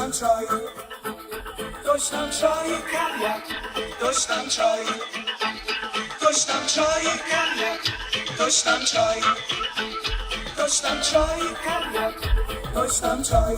nam czaj, ktoś nam czaj kariat, ktoś nam czaj, ktoś nam czaj kariat, ktoś nam czaj, ktoś nam czaj kariat, ktoś nam czaj.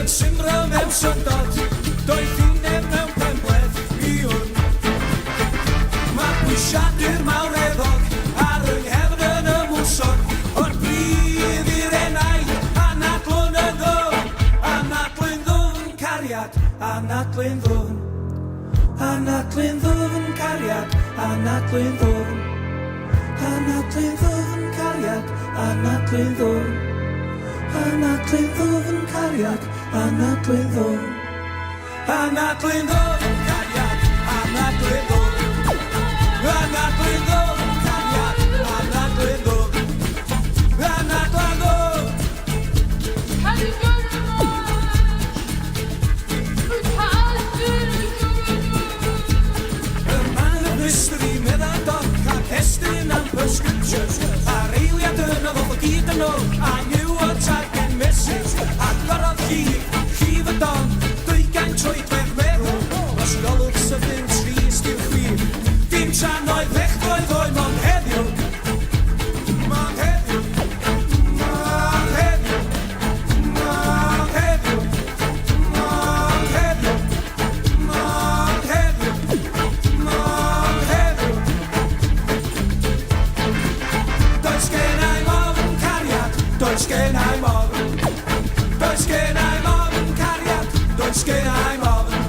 Symra mewn syndod, doedd unig mewn penbleth i hwn. Mae pwysiadur mawr eddog ar yng nghefn y mwsog, o'r bryd i'r enau anadlwn y ddwfn, anadlun ddwfn cariad, anadlun ddwfn, anadlun ddwfn cariad, anadlun ddwfn, anadlun ddwfn cariad, anadlun ddwfn. Anadlun ddwfn cariad, anadlun ddwfn, anadlun ddwfn cariad, anadlun ddwfn, anadlun ddwfn cariad, anadlun ddwfn, anadlun ddwfn. Hadi görün Man yn hystri meddwl doc ac estyn am prescriptions, a'r eiliad yno ddod o gyd yn ôl, a niw o targen message, a gorodd chi fy don, 20 troedfedd meddwl, os golwg sydyn trist i'w chwir, dim tran oedd ddechdroedd o'i mond heddiw, mond heddiw, mond heddiw, mond heddiw, mond heddiw, mond heddiw, mond heddiw. Does gennai mofn cariad, does gennai mofn, does gennai mofn cariad, does gennai mofn,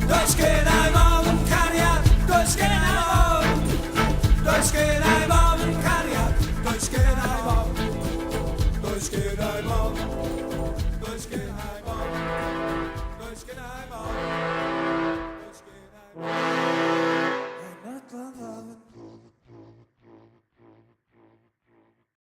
does gennai mofn cariad, does gennai mofn, does gennai mofn cariad, does gennai mofn, does gennai mofn, does gennai